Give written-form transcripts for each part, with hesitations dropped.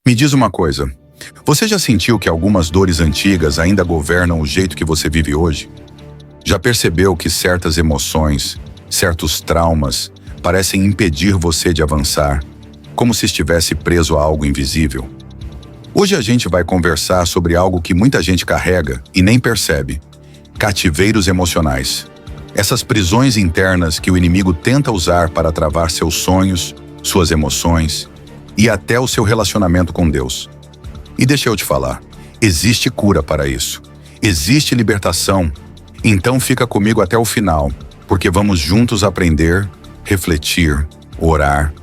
Me diz uma coisa, você já sentiu que algumas dores antigas ainda governam o jeito que você vive hoje? Já percebeu que certas emoções, certos traumas, parecem impedir você de avançar, como se estivesse preso a algo invisível? Hoje a gente vai conversar sobre algo que muita gente carrega e nem percebe: cativeiros emocionais. Essas prisões internas que o inimigo tenta usar para travar seus sonhos, suas emoções e até o seu relacionamento com Deus. E deixa eu te falar, existe cura para isso. Existe libertação. Então fica comigo até o final, porque vamos juntos aprender, refletir, orar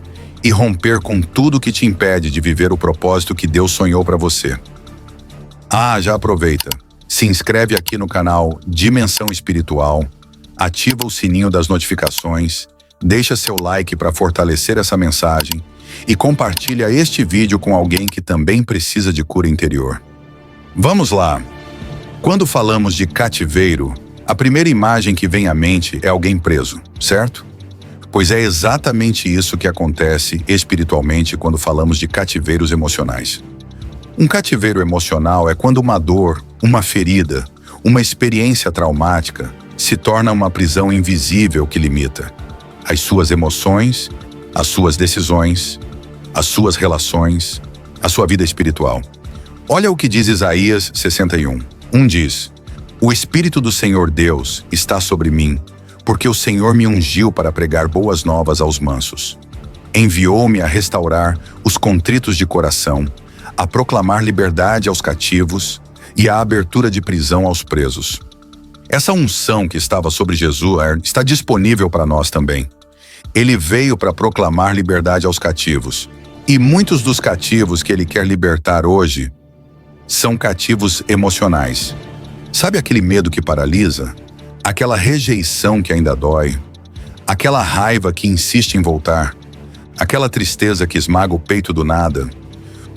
e romper com tudo que te impede de viver o propósito que Deus sonhou para você. Já aproveita. Se inscreve aqui no canal Dimensão Espiritual, ativa o sininho das notificações, deixa seu like para fortalecer essa mensagem e compartilha este vídeo com alguém que também precisa de cura interior. Vamos lá! Quando falamos de cativeiro, a primeira imagem que vem à mente é alguém preso, certo? Pois é exatamente isso que acontece espiritualmente quando falamos de cativeiros emocionais. Um cativeiro emocional é quando uma dor, uma ferida, uma experiência traumática se torna uma prisão invisível que limita as suas emoções, as suas decisões, as suas relações, a sua vida espiritual. Olha o que diz Isaías 61. Diz: "O Espírito do Senhor Deus está sobre mim, porque o Senhor me ungiu para pregar boas novas aos mansos. Enviou-me a restaurar os contritos de coração, a proclamar liberdade aos cativos e a abertura de prisão aos presos." Essa unção que estava sobre Jesus está disponível para nós também. Ele veio para proclamar liberdade aos cativos. E muitos dos cativos que ele quer libertar hoje são cativos emocionais. Sabe aquele medo que paralisa? Aquela rejeição que ainda dói? Aquela raiva que insiste em voltar? Aquela tristeza que esmaga o peito do nada?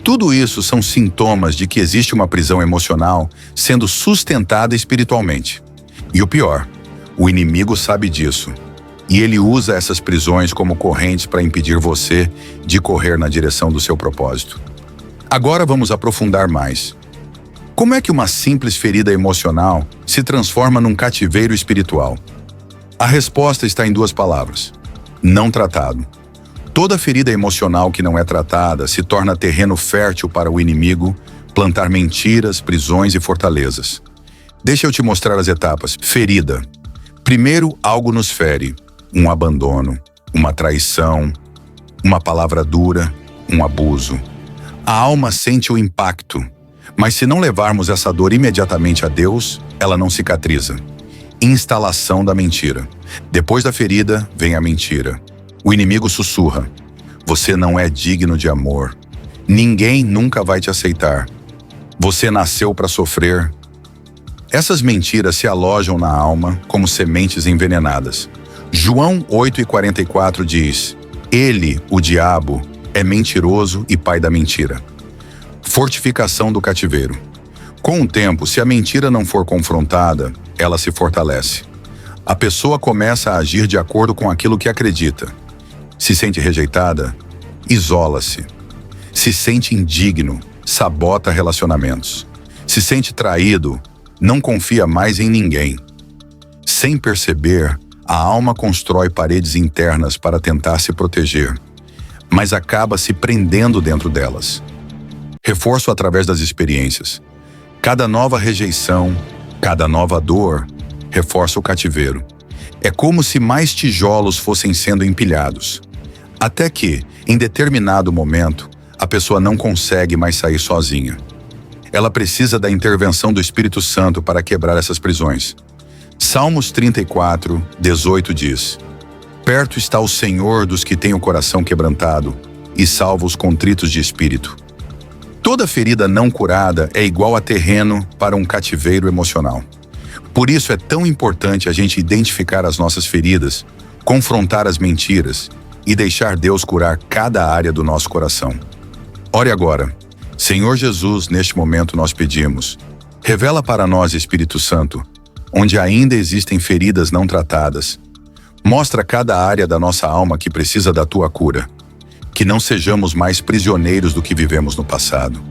Tudo isso são sintomas de que existe uma prisão emocional sendo sustentada espiritualmente. E o pior, o inimigo sabe disso. E ele usa essas prisões como correntes para impedir você de correr na direção do seu propósito. Agora vamos aprofundar mais. Como é que uma simples ferida emocional se transforma num cativeiro espiritual? A resposta está em 2 palavras: não tratado. Toda ferida emocional que não é tratada se torna terreno fértil para o inimigo plantar mentiras, prisões e fortalezas. Deixa eu te mostrar as etapas. Ferida. Primeiro, algo nos fere. Um abandono, uma traição, uma palavra dura, um abuso. A alma sente o impacto, mas se não levarmos essa dor imediatamente a Deus, ela não cicatriza. Instalação da mentira. Depois da ferida, vem a mentira. O inimigo sussurra: você não é digno de amor. Ninguém nunca vai te aceitar. Você nasceu para sofrer. Essas mentiras se alojam na alma como sementes envenenadas. João 8:44 diz: ele, o diabo, é mentiroso e pai da mentira. Fortificação do cativeiro. Com o tempo, se a mentira não for confrontada, ela se fortalece. A pessoa começa a agir de acordo com aquilo que acredita. Se sente rejeitada, isola-se. Se sente indigno, sabota relacionamentos. Se sente traído, não confia mais em ninguém. Sem perceber, a alma constrói paredes internas para tentar se proteger, mas acaba se prendendo dentro delas. Reforço através das experiências. Cada nova rejeição, cada nova dor, reforça o cativeiro. É como se mais tijolos fossem sendo empilhados. Até que, em determinado momento, a pessoa não consegue mais sair sozinha. Ela precisa da intervenção do Espírito Santo para quebrar essas prisões. Salmos 34:18 diz: perto está o Senhor dos que têm o coração quebrantado e salva os contritos de espírito. Toda ferida não curada é igual a terreno para um cativeiro emocional. Por isso é tão importante a gente identificar as nossas feridas, confrontar as mentiras e deixar Deus curar cada área do nosso coração. Ore agora. Senhor Jesus, neste momento nós pedimos: revela para nós, Espírito Santo, onde ainda existem feridas não tratadas. Mostra cada área da nossa alma que precisa da Tua cura. Que não sejamos mais prisioneiros do que vivemos no passado.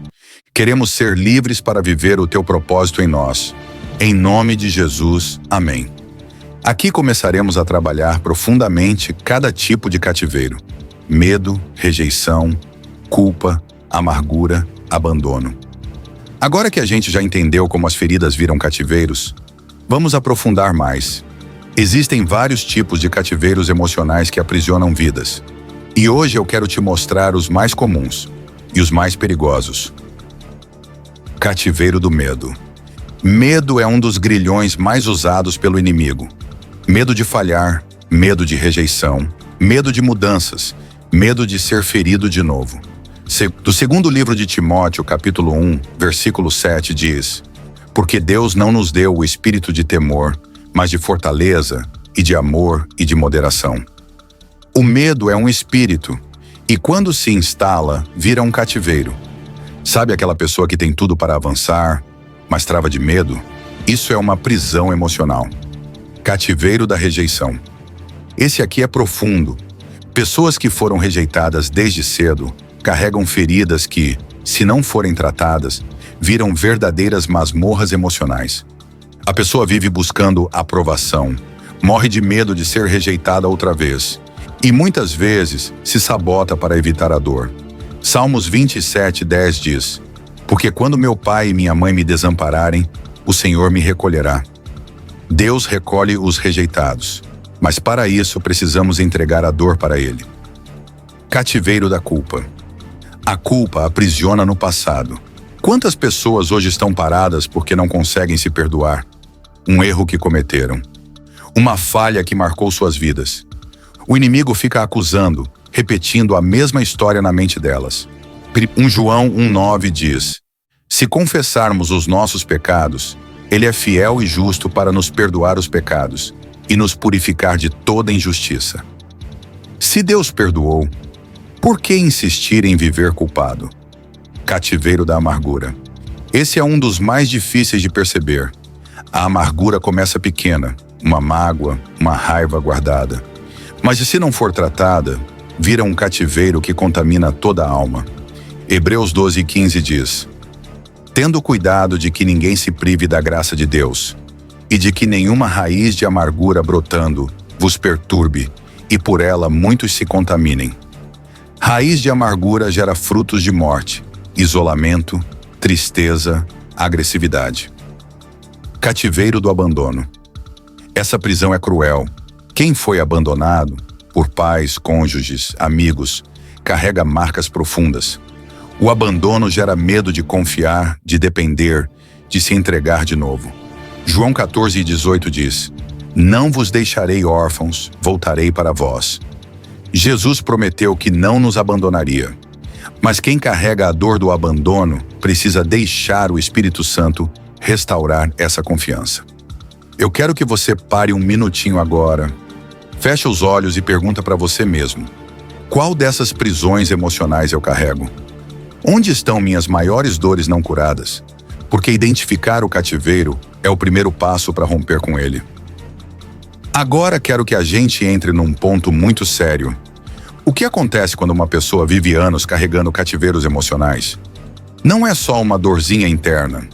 Queremos ser livres para viver o teu propósito em nós. Em nome de Jesus, amém. Aqui começaremos a trabalhar profundamente cada tipo de cativeiro: medo, rejeição, culpa, amargura, abandono. Agora que a gente já entendeu como as feridas viram cativeiros, vamos aprofundar mais. Existem vários tipos de cativeiros emocionais que aprisionam vidas. E hoje eu quero te mostrar os mais comuns e os mais perigosos. Cativeiro do medo. Medo é um dos grilhões mais usados pelo inimigo. Medo de falhar, medo de rejeição, medo de mudanças, medo de ser ferido de novo. Do segundo livro de Timóteo, capítulo 1, versículo 7, diz: Porque Deus não nos deu o espírito de temor, mas de fortaleza e de amor e de moderação. O medo é um espírito, e quando se instala, vira um cativeiro. Sabe aquela pessoa que tem tudo para avançar, mas trava de medo? Isso é uma prisão emocional. Cativeiro da rejeição. Esse aqui é profundo. Pessoas que foram rejeitadas desde cedo carregam feridas que, se não forem tratadas, viram verdadeiras masmorras emocionais. A pessoa vive buscando aprovação, morre de medo de ser rejeitada outra vez. E muitas vezes se sabota para evitar a dor. Salmos 27:10 diz: Porque quando meu pai e minha mãe me desampararem, o Senhor me recolherá. Deus recolhe os rejeitados, mas para isso precisamos entregar a dor para Ele. Cativeiro da culpa. A culpa aprisiona no passado. Quantas pessoas hoje estão paradas porque não conseguem se perdoar? Um erro que cometeram. Uma falha que marcou suas vidas. O inimigo fica acusando, repetindo a mesma história na mente delas. 1 João 1,9 diz: Se confessarmos os nossos pecados, Ele é fiel e justo para nos perdoar os pecados e nos purificar de toda injustiça. Se Deus perdoou, por que insistir em viver culpado? Cativeiro da amargura. Esse é um dos mais difíceis de perceber. A amargura começa pequena, uma mágoa, uma raiva guardada. Mas se não for tratada, vira um cativeiro que contamina toda a alma. Hebreus 12:15 diz: Tendo cuidado de que ninguém se prive da graça de Deus, e de que nenhuma raiz de amargura brotando vos perturbe, e por ela muitos se contaminem. Raiz de amargura gera frutos de morte, isolamento, tristeza, agressividade. Cativeiro do abandono. Essa prisão é cruel. Quem foi abandonado, por pais, cônjuges, amigos, carrega marcas profundas. O abandono gera medo de confiar, de depender, de se entregar de novo. João 14:18 diz: Não vos deixarei órfãos, voltarei para vós. Jesus prometeu que não nos abandonaria. Mas quem carrega a dor do abandono precisa deixar o Espírito Santo restaurar essa confiança. Eu quero que você pare um minutinho agora. Feche os olhos e pergunta para você mesmo: qual dessas prisões emocionais eu carrego? Onde estão minhas maiores dores não curadas? Porque identificar o cativeiro é o primeiro passo para romper com ele. Agora quero que a gente entre num ponto muito sério. O que acontece quando uma pessoa vive anos carregando cativeiros emocionais? Não é só uma dorzinha interna.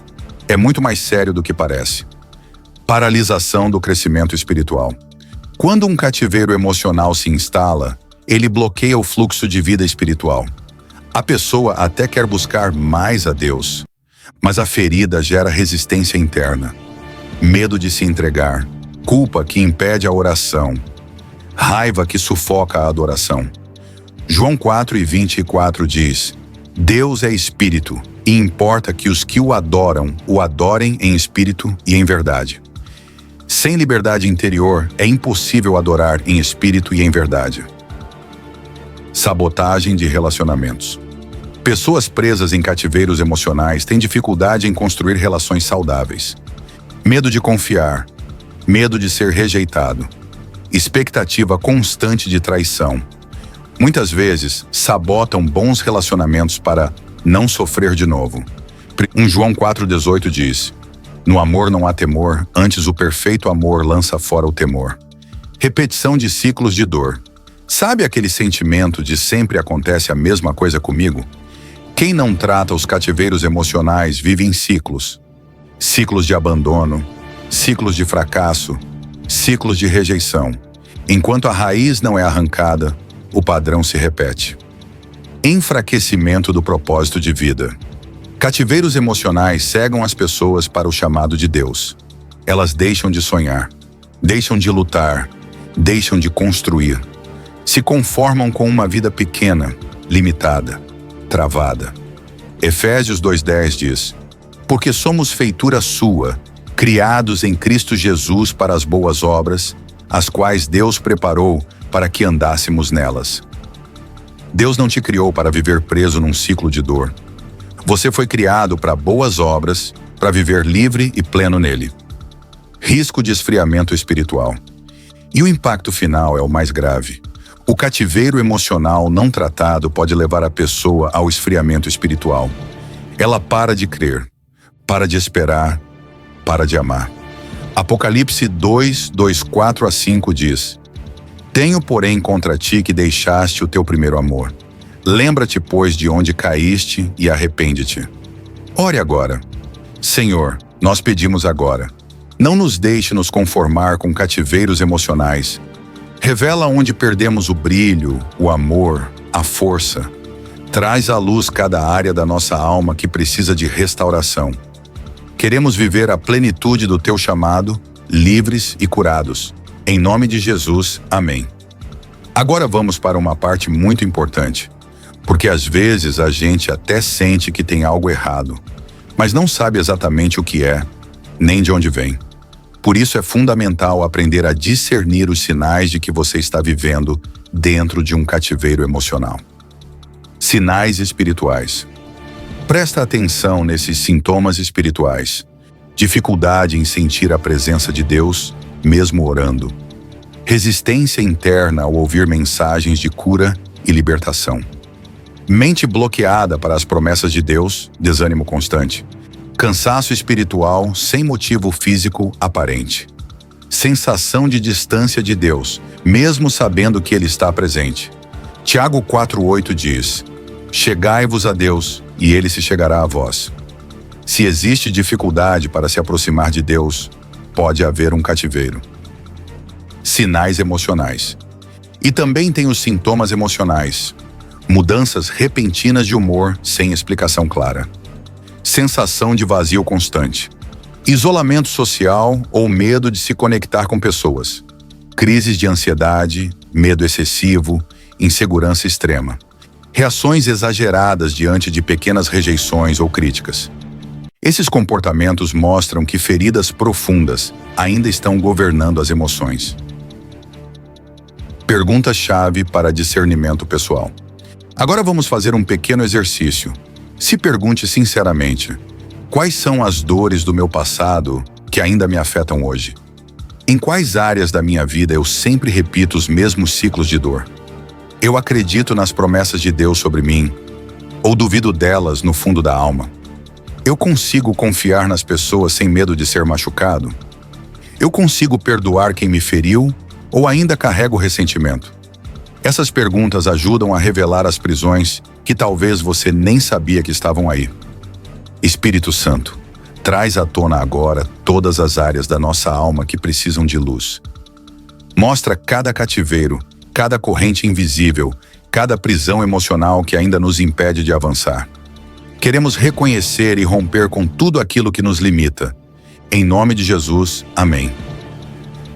É muito mais sério do que parece. Paralisação do crescimento espiritual. Quando um cativeiro emocional se instala, ele bloqueia o fluxo de vida espiritual. A pessoa até quer buscar mais a Deus, mas a ferida gera resistência interna, medo de se entregar, culpa que impede a oração, raiva que sufoca a adoração. João 4:24 diz: Deus é espírito, e importa que os que o adorem em espírito e em verdade. Sem liberdade interior, é impossível adorar em espírito e em verdade. Sabotagem de relacionamentos. Pessoas presas em cativeiros emocionais têm dificuldade em construir relações saudáveis. Medo de confiar, medo de ser rejeitado, expectativa constante de traição. Muitas vezes, sabotam bons relacionamentos para não sofrer de novo. 1 João 4:18 diz: No amor não há temor, antes o perfeito amor lança fora o temor. Repetição de ciclos de dor. Sabe aquele sentimento de sempre acontece a mesma coisa comigo? Quem não trata os cativeiros emocionais vive em ciclos. Ciclos de abandono, ciclos de fracasso, ciclos de rejeição. Enquanto a raiz não é arrancada, o padrão se repete. Enfraquecimento do propósito de vida. Cativeiros emocionais cegam as pessoas para o chamado de Deus. Elas deixam de sonhar, deixam de lutar, deixam de construir. Se conformam com uma vida pequena, limitada, travada. Efésios 2:10 diz: porque somos feitura sua, criados em Cristo Jesus para as boas obras, as quais Deus preparou para que andássemos nelas. Deus não te criou para viver preso num ciclo de dor. Você foi criado para boas obras, para viver livre e pleno nele. Risco de esfriamento espiritual. E o impacto final é o mais grave. O cativeiro emocional não tratado pode levar a pessoa ao esfriamento espiritual. Ela para de crer, para de esperar, para de amar. Apocalipse 2:4-5 diz: tenho, porém, contra ti que deixaste o teu primeiro amor. Lembra-te, pois, de onde caíste e arrepende-te. Ore agora. Senhor, nós pedimos agora. Não nos deixe nos conformar com cativeiros emocionais. Revela onde perdemos o brilho, o amor, a força. Traz à luz cada área da nossa alma que precisa de restauração. Queremos viver a plenitude do teu chamado, livres e curados. Em nome de Jesus, amém. Agora vamos para uma parte muito importante, porque às vezes a gente até sente que tem algo errado, mas não sabe exatamente o que é, nem de onde vem. Por isso é fundamental aprender a discernir os sinais de que você está vivendo dentro de um cativeiro emocional. Sinais espirituais. Presta atenção nesses sintomas espirituais. Dificuldade em sentir a presença de Deus, mesmo orando. Resistência interna ao ouvir mensagens de cura e libertação. Mente bloqueada para as promessas de Deus, desânimo constante. Cansaço espiritual sem motivo físico aparente. Sensação de distância de Deus, mesmo sabendo que Ele está presente. Tiago 4:8 diz: chegai-vos a Deus, e Ele se chegará a vós. Se existe dificuldade para se aproximar de Deus, pode haver um cativeiro. Sinais emocionais. E também tem os sintomas emocionais. Mudanças repentinas de humor sem explicação clara. Sensação de vazio constante. Isolamento social ou medo de se conectar com pessoas. Crises de ansiedade, medo excessivo, insegurança extrema. Reações exageradas diante de pequenas rejeições ou críticas. Esses comportamentos mostram que feridas profundas ainda estão governando as emoções. Pergunta-chave para discernimento pessoal. Agora vamos fazer um pequeno exercício. Se pergunte sinceramente: quais são as dores do meu passado que ainda me afetam hoje? Em quais áreas da minha vida eu sempre repito os mesmos ciclos de dor? Eu acredito nas promessas de Deus sobre mim, ou duvido delas no fundo da alma? Eu consigo confiar nas pessoas sem medo de ser machucado? Eu consigo perdoar quem me feriu, ou ainda carrego ressentimento? Essas perguntas ajudam a revelar as prisões que talvez você nem sabia que estavam aí. Espírito Santo, traz à tona agora todas as áreas da nossa alma que precisam de luz. Mostra cada cativeiro, cada corrente invisível, cada prisão emocional que ainda nos impede de avançar. Queremos reconhecer e romper com tudo aquilo que nos limita. Em nome de Jesus, amém.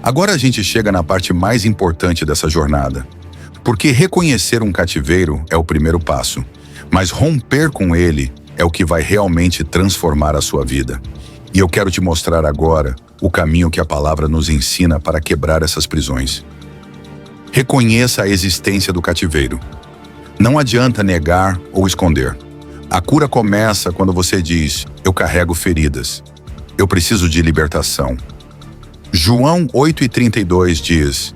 Agora a gente chega na parte mais importante dessa jornada. Porque reconhecer um cativeiro é o primeiro passo, mas romper com ele é o que vai realmente transformar a sua vida. E eu quero te mostrar agora o caminho que a palavra nos ensina para quebrar essas prisões. Reconheça a existência do cativeiro. Não adianta negar ou esconder. A cura começa quando você diz: eu carrego feridas. Eu preciso de libertação. João 8:32 diz: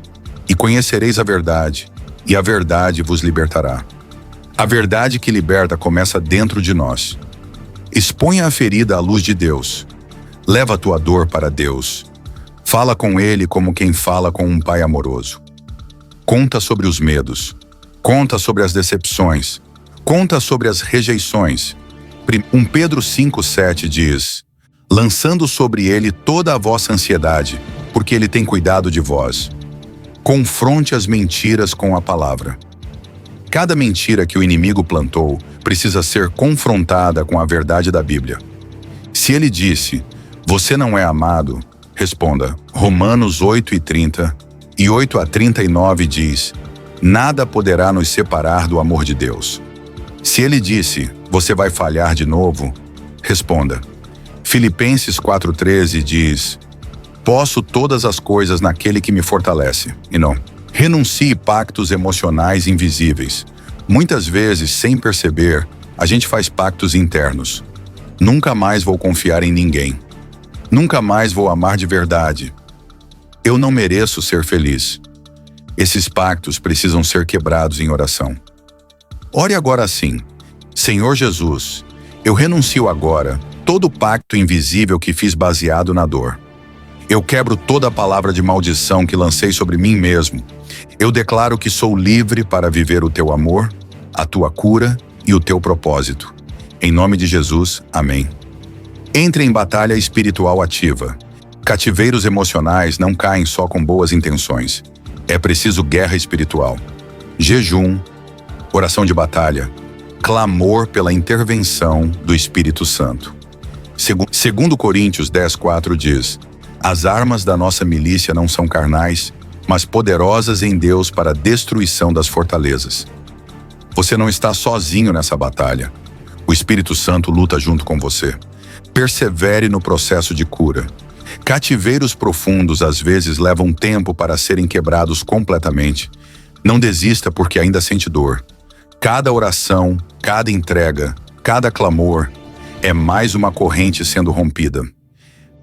e conhecereis a verdade, e a verdade vos libertará. A verdade que liberta começa dentro de nós. Exponha a ferida à luz de Deus. Leva a tua dor para Deus. Fala com Ele como quem fala com um pai amoroso. Conta sobre os medos. Conta sobre as decepções. Conta sobre as rejeições. 1 Pedro 5,7 diz: lançando sobre ele toda a vossa ansiedade, porque ele tem cuidado de vós. Confronte as mentiras com a palavra. Cada mentira que o inimigo plantou precisa ser confrontada com a verdade da Bíblia. Se ele disse, você não é amado, responda, Romanos 8:30 e 8:39 diz, nada poderá nos separar do amor de Deus. Se ele disse, você vai falhar de novo, responda, Filipenses 4:13 diz, posso todas as coisas naquele que me fortalece. E não. Renuncie pactos emocionais invisíveis. Muitas vezes, sem perceber, a gente faz pactos internos. Nunca mais vou confiar em ninguém. Nunca mais vou amar de verdade. Eu não mereço ser feliz. Esses pactos precisam ser quebrados em oração. Ore agora assim: Senhor Jesus, eu renuncio agora todo pacto invisível que fiz baseado na dor. Eu quebro toda a palavra de maldição que lancei sobre mim mesmo. Eu declaro que sou livre para viver o teu amor, a tua cura e o teu propósito. Em nome de Jesus, amém. Entre em batalha espiritual ativa. Cativeiros emocionais não caem só com boas intenções. É preciso guerra espiritual. Jejum, oração de batalha, clamor pela intervenção do Espírito Santo. Segundo Coríntios 10:4 diz, as armas da nossa milícia não são carnais, mas poderosas em Deus para a destruição das fortalezas. Você não está sozinho nessa batalha. O Espírito Santo luta junto com você. Persevere no processo de cura. Cativeiros profundos às vezes levam tempo para serem quebrados completamente. Não desista porque ainda sente dor. Cada oração, cada entrega, cada clamor é mais uma corrente sendo rompida.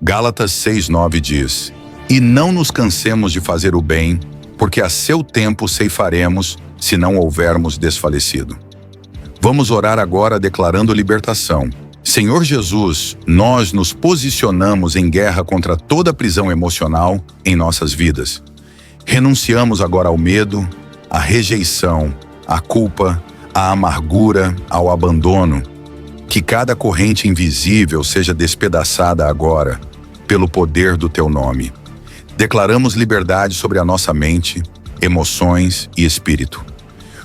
Gálatas 6:9 diz, e não nos cansemos de fazer o bem, porque a seu tempo ceifaremos, se não houvermos desfalecido. Vamos orar agora declarando libertação. Senhor Jesus, nós nos posicionamos em guerra contra toda prisão emocional em nossas vidas. Renunciamos agora ao medo, à rejeição, à culpa, à amargura, ao abandono. Que cada corrente invisível seja despedaçada agora, pelo poder do teu nome. Declaramos liberdade sobre a nossa mente, emoções e espírito.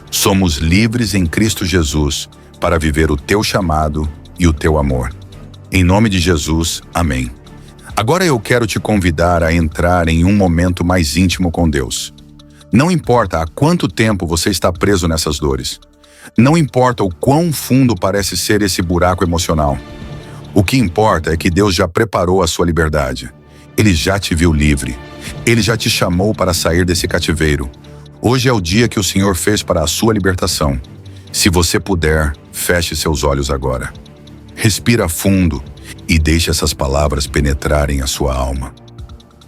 Somos livres em Cristo Jesus para viver o teu chamado e o teu amor. Em nome de Jesus, amém. Agora eu quero te convidar a entrar em um momento mais íntimo com Deus. Não importa há quanto tempo você está preso nessas dores. Não importa o quão fundo parece ser esse buraco emocional. O que importa é que Deus já preparou a sua liberdade. Ele já te viu livre. Ele já te chamou para sair desse cativeiro. Hoje é o dia que o Senhor fez para a sua libertação. Se você puder, feche seus olhos agora. Respira fundo e deixe essas palavras penetrarem a sua alma.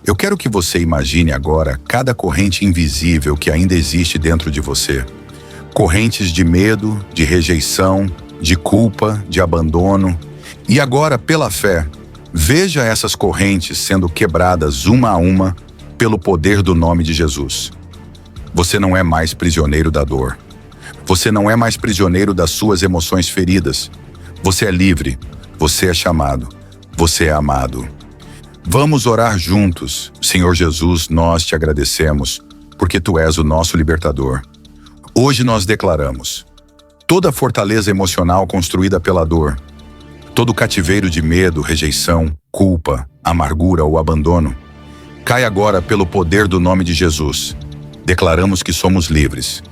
Eu quero que você imagine agora cada corrente invisível que ainda existe dentro de você. Correntes de medo, de rejeição, de culpa, de abandono. E agora, pela fé, veja essas correntes sendo quebradas uma a uma pelo poder do nome de Jesus. Você não é mais prisioneiro da dor. Você não é mais prisioneiro das suas emoções feridas. Você é livre. Você é chamado. Você é amado. Vamos orar juntos. Senhor Jesus, nós te agradecemos, porque Tu és o nosso libertador. Hoje nós declaramos: toda fortaleza emocional construída pela dor, todo cativeiro de medo, rejeição, culpa, amargura ou abandono, cai agora pelo poder do nome de Jesus. Declaramos que somos livres.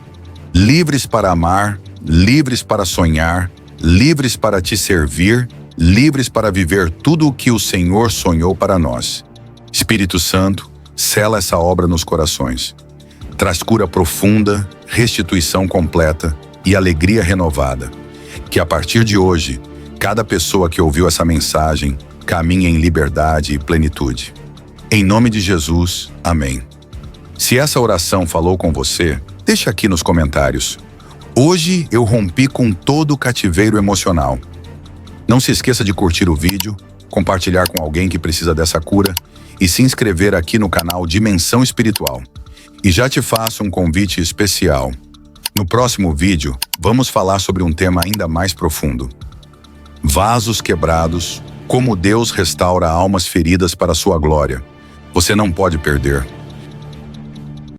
Livres para amar, livres para sonhar, livres para te servir, livres para viver tudo o que o Senhor sonhou para nós. Espírito Santo, sela essa obra nos corações. Traz cura profunda, restituição completa e alegria renovada. Que a partir de hoje, cada pessoa que ouviu essa mensagem caminhe em liberdade e plenitude. Em nome de Jesus, amém. Se essa oração falou com você, deixa aqui nos comentários. Hoje eu rompi com todo o cativeiro emocional. Não se esqueça de curtir o vídeo, compartilhar com alguém que precisa dessa cura e se inscrever aqui no canal Dimensão Espiritual. E já te faço um convite especial. No próximo vídeo, vamos falar sobre um tema ainda mais profundo. Vasos quebrados, como Deus restaura almas feridas para a sua glória. Você não pode perder.